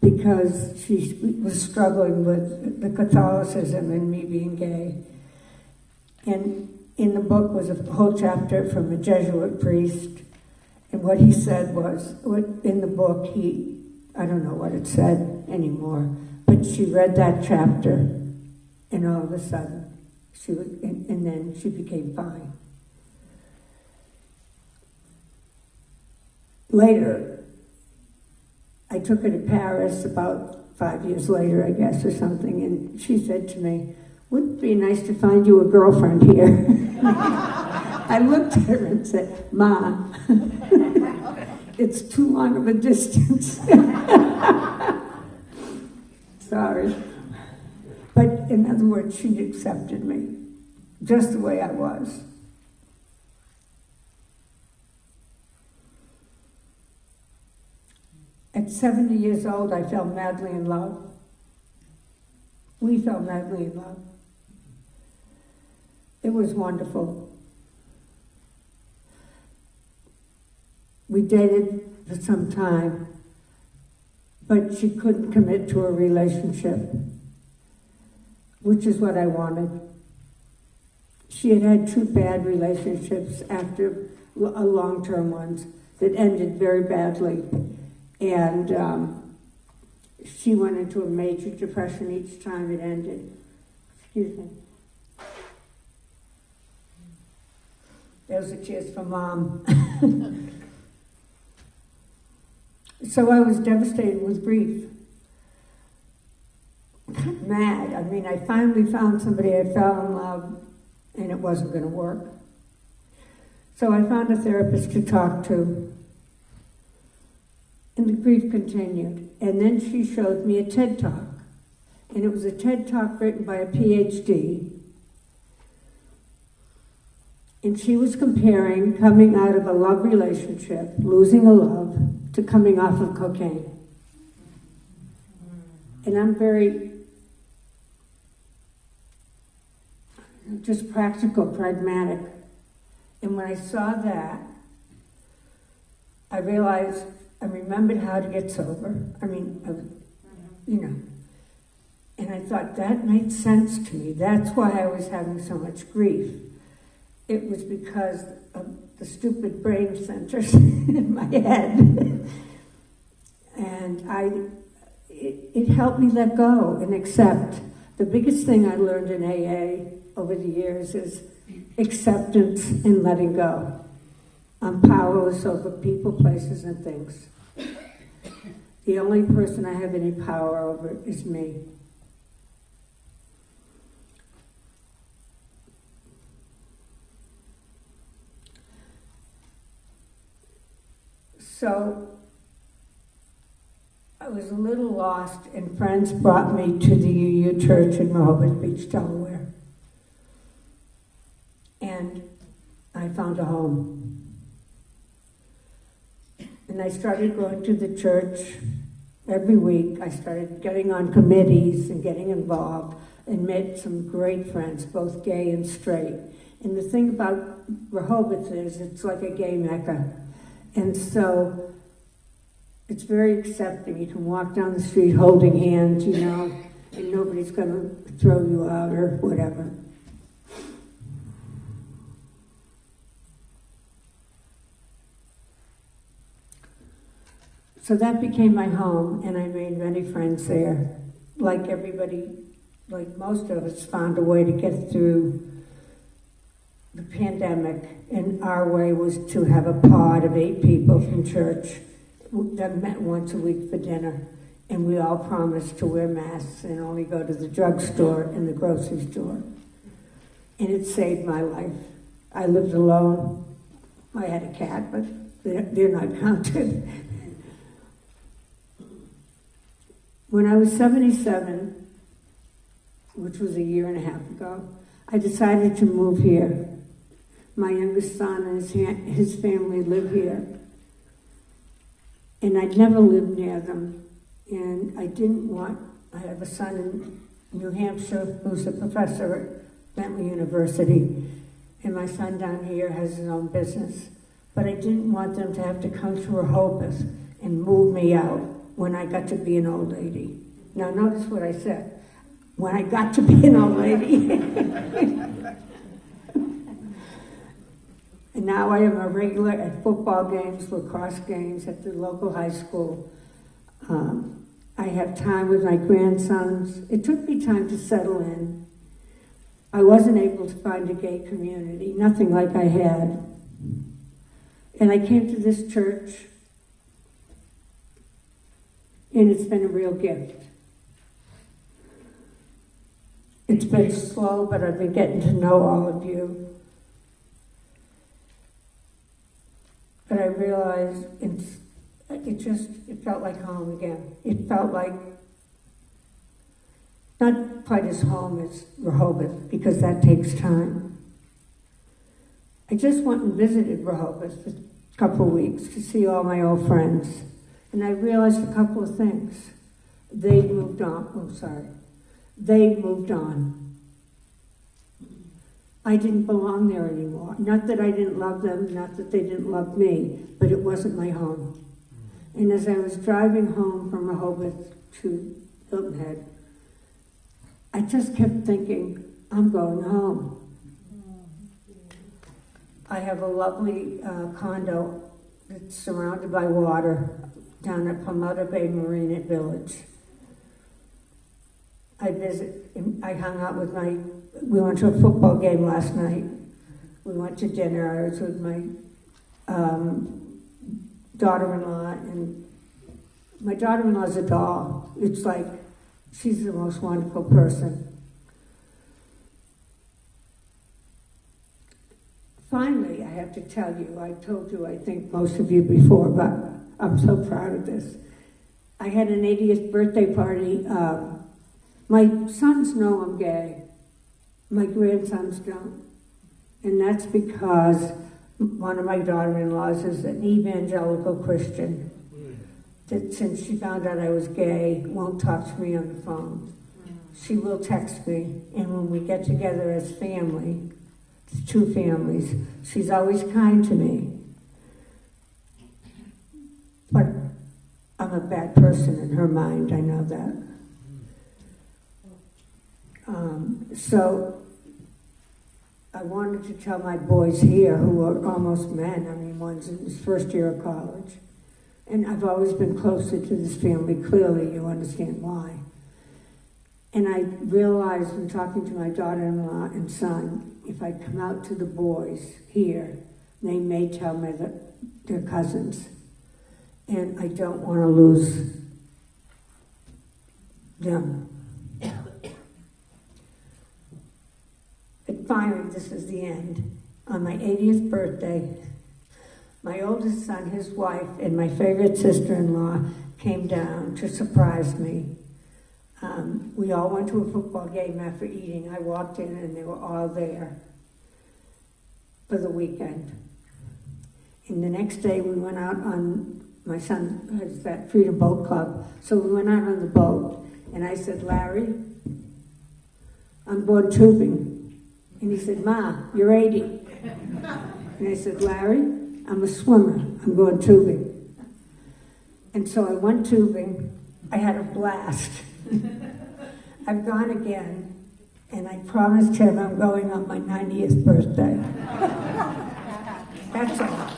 because she was struggling with the Catholicism and me being gay. And in the book was a whole chapter from a Jesuit priest. And what he said was, in the book, I don't know what it said anymore, but she read that chapter, and all of a sudden, and then she became fine. Later, I took her to Paris about 5 years later, I guess, or something, and she said to me, wouldn't it be nice to find you a girlfriend here? I looked at her and said, Ma, it's too long of a distance. Sorry. But in other words, she accepted me, just the way I was. At 70 years old, I fell madly in love. We fell madly in love. It was wonderful. We dated for some time, but she couldn't commit to a relationship, which is what I wanted. She had had 2 bad relationships after long-term ones that ended very badly. And she went into a major depression each time it ended. Excuse me. Those are cheers for Mom. So I was devastated with grief. Mad. I mean, I finally found somebody I fell in love, and it wasn't going to work. So I found a therapist to talk to. And the grief continued. And then she showed me a TED Talk. And it was a TED Talk written by a PhD. And she was comparing coming out of a love relationship, losing a love, to coming off of cocaine. And I'm very just practical, pragmatic. And when I saw that, I realized I remembered how to get sober. And I thought that made sense to me. That's why I was having so much grief. It was because of the stupid brain centers in my head. And it helped me let go and accept. The biggest thing I learned in AA over the years is acceptance and letting go. I'm powerless over people, places, and things. The only person I have any power over is me. So I was a little lost, and friends brought me to the UU Church in Rehoboth Beach, Delaware. And I found a home. And I started going to the church every week. I started getting on committees and getting involved and met some great friends, both gay and straight. And the thing about Rehoboth is it's like a gay mecca. And so it's very accepting. You can walk down the street holding hands, you know, and nobody's going to throw you out or whatever. So that became my home, and I made many friends there. Like everybody, like most of us, found a way to get through the pandemic, and our way was to have a pod of 8 people from church that met once a week for dinner, and we all promised to wear masks and only go to the drugstore and the grocery store. And it saved my life. I lived alone. I had a cat, but they're not counted. When I was 77, which was a year and a half ago, I decided to move here. My youngest son and his family live here. And I'd never lived near them. And I didn't want, I have a son in New Hampshire who's a professor at Bentley University. And my son down here has his own business. But I didn't want them to have to come to Rehoboth and move me out when I got to be an old lady. Now notice what I said. When I got to be an old lady. And now I am a regular at football games, lacrosse games at the local high school. I have time with my grandsons. It took me time to settle in. I wasn't able to find a gay community, nothing like I had. And I came to this church, and it's been a real gift. It's been slow, but I've been getting to know all of you. But I realized it felt like home again. It felt like, not quite as home as Rehoboth, because that takes time. I just went and visited Rehoboth for a couple of weeks to see all my old friends. And I realized a couple of things. They moved on. They moved on. I didn't belong there anymore. Not that I didn't love them, not that they didn't love me, but it wasn't my home. And as I was driving home from Rehoboth to Hilton Head, I just kept thinking, I'm going home. I have a lovely condo that's surrounded by water down at Palmetto Bay Marina Village. I hung out with we went to a football game last night. We went to dinner. I was with my daughter-in-law, and my daughter-in-law's a doll. It's like, she's the most wonderful person. Finally, I have to tell you, I told you, I think most of you before, but I'm so proud of this. I had an 80th birthday party. My sons know I'm gay. My grandsons don't. And that's because one of my daughter-in-laws is an evangelical Christian that, since she found out I was gay, won't talk to me on the phone. She will text me, and when we get together as family, it's 2 families, she's always kind to me. But I'm a bad person in her mind, I know that. So I wanted to tell my boys here, who are almost men, I mean, one's in his first year of college, and I've always been closer to this family, clearly you understand why. And I realized in talking to my daughter-in-law and son, if I come out to the boys here, they may tell me that they're cousins. And I don't want to lose them. But finally, this is the end. On my 80th birthday, my oldest son, his wife, and my favorite sister-in-law came down to surprise me. We all went to a football game after eating. I walked in and they were all there for the weekend. And the next day we went out on My son has that Freedom Boat Club. So we went out on the boat, and I said, Larry, I'm going tubing. And he said, Ma, you're 80. And I said, Larry, I'm a swimmer. I'm going tubing. And so I went tubing. I had a blast. I've gone again, and I promised him I'm going on my 90th birthday. That's all.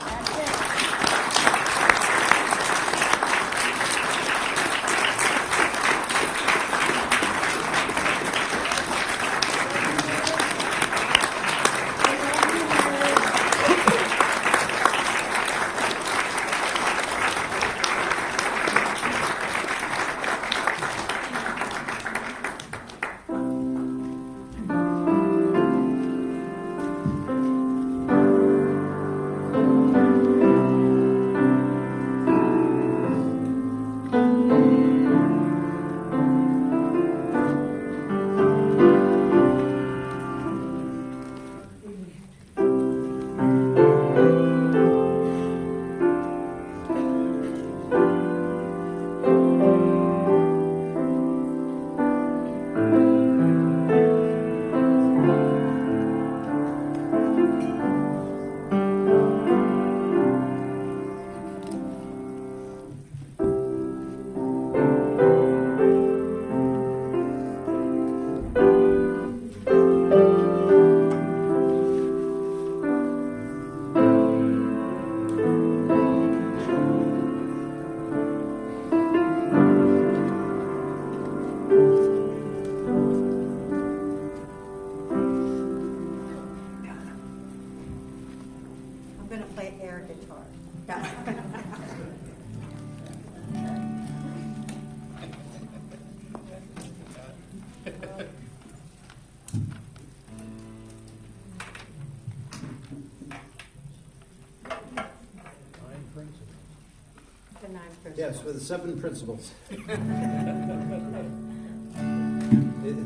Yes, with the 7 principles. It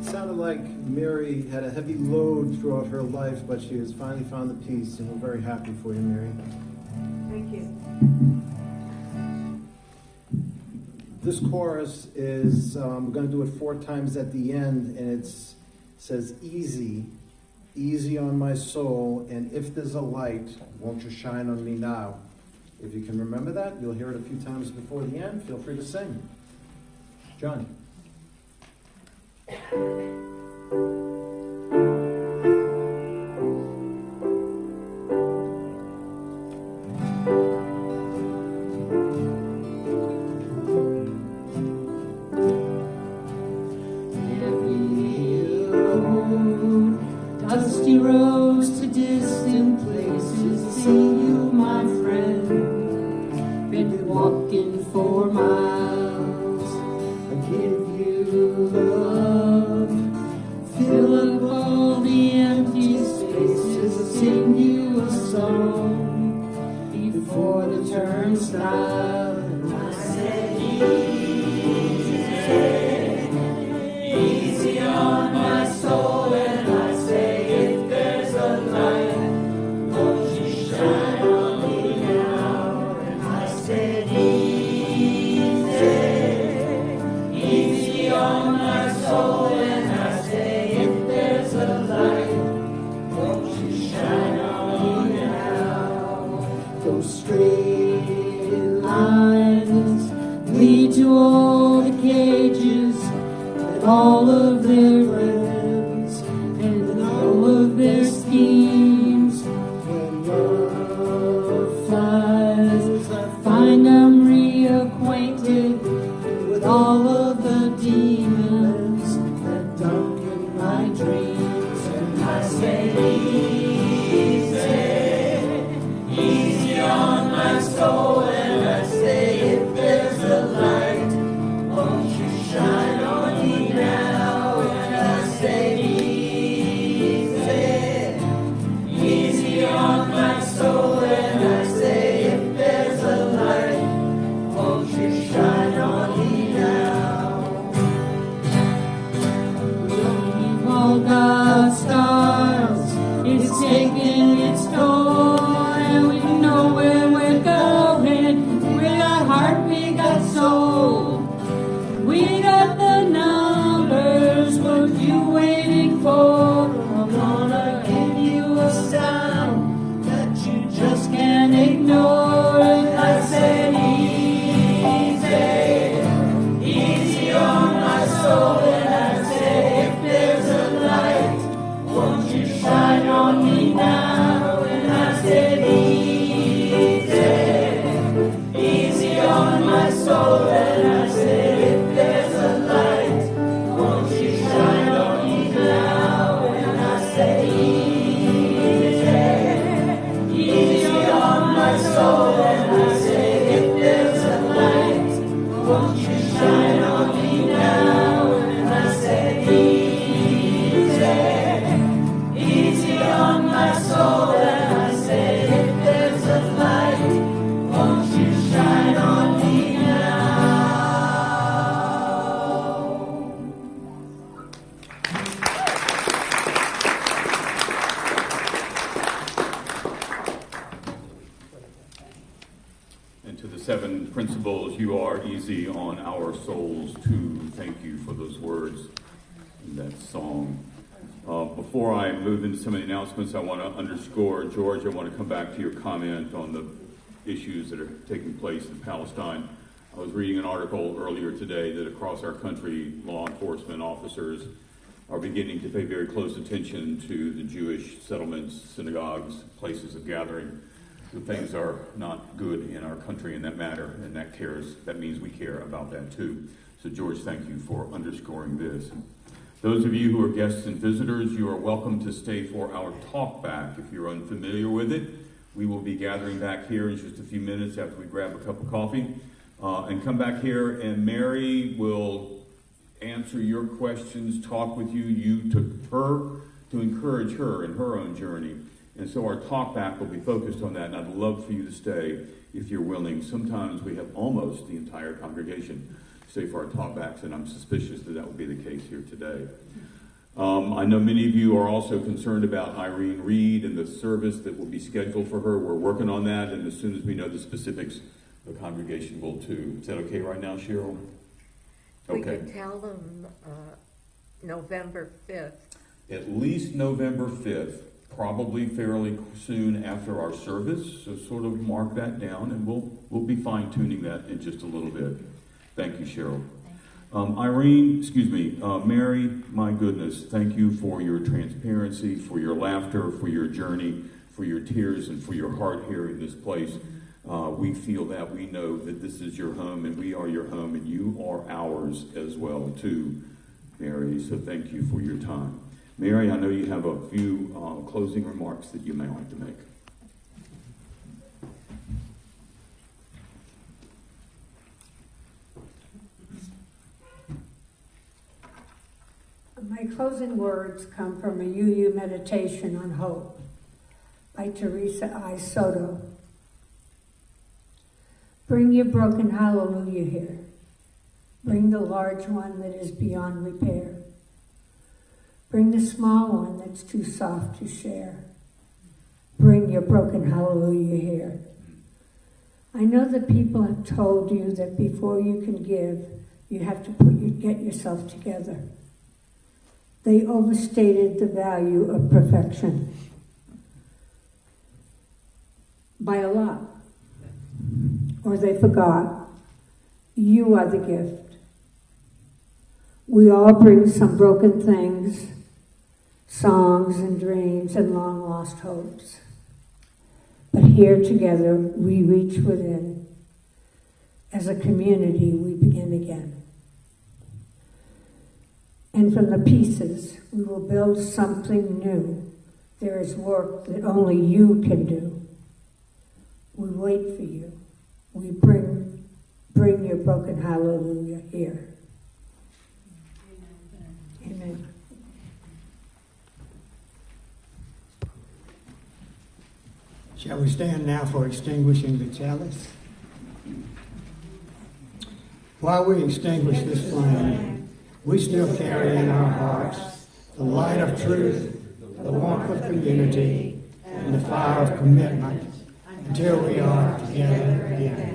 sounded like Mary had a heavy load throughout her life, but she has finally found the peace, and we're very happy for you, Mary. Thank you. This chorus is, we're going to do it 4 times at the end, and it says, easy, easy on my soul, and if there's a light, won't you shine on me now? If you can remember that, you'll hear it a few times before the end. Feel free to sing. John. Dusty roads to distant places, see you, my friend. Been walking for miles, I give you love. Fill up all the empty spaces, sing you a song. Before the turnstile, and I said, easy on my soul, and I say, if there's a light, won't you shine on me now? And I said, easy on my soul, and I say, if there's a light, won't you shine on me now? Those straight lines lead to all the cages and all of their friends and all of their schemes. When love flies, I find I'm reacquainted with all of the demons that darken my dreams. And I say, easy on my soul, and I say, if there's a light, won't you shine on me now? And I course, you are easy on our souls too. Thank you for those words in that song. Before I move into some of the announcements, I want to underscore, George, I want to come back to your comment on the issues that are taking place in Palestine. I was reading an article earlier today that across our country, law enforcement officers are beginning to pay very close attention to the Jewish settlements, synagogues, places of gathering. So things are not good in our country in that matter, and that means we care about that too. So George, thank you for underscoring this. Those of you who are guests and visitors, you are welcome to stay for our talk back. If you're unfamiliar with it, we will be gathering back here in just a few minutes after we grab a cup of coffee. And come back here, and Mary will answer your questions, talk with you to her, to encourage her in her own journey. And so our talk back will be focused on that, and I'd love for you to stay if you're willing. Sometimes we have almost the entire congregation stay for our talk backs, and I'm suspicious that that will be the case here today. I know many of you are also concerned about Irene Reed and the service that will be scheduled for her. We're working on that, and as soon as we know the specifics, the congregation will too. Is that okay right now, Cheryl? Okay. We could tell them November 5th. At least November 5th, probably fairly soon after our service, so sort of mark that down, and we'll be fine-tuning that in just a little bit. Thank you, Cheryl. Mary, my goodness, thank you for your transparency, for your laughter, for your journey, for your tears, and for your heart here in this place. We feel that. We know that this is your home, and we are your home, and you are ours as well, too, Mary. So thank you for your time. Mary, I know you have a few closing remarks that you may like to make. My closing words come from a UU meditation on hope by Teresa I. Soto. Bring your broken hallelujah here. Bring the large one that is beyond repair. Bring the small one that's too soft to share. Bring your broken hallelujah here. I know that people have told you that before you can give, you have to get yourself together. They overstated the value of perfection by a lot. Or they forgot. You are the gift. We all bring some broken things, songs and dreams and long-lost hopes. But here together, we reach within. As a community, we begin again. And from the pieces, we will build something new. There is work that only you can do. We wait for you. We bring your broken hallelujah here. Amen. Shall we stand now for extinguishing the chalice? While we extinguish this flame, we still carry in our hearts the light of truth, the warmth of community, and the fire of commitment until we are together again.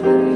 Thank you.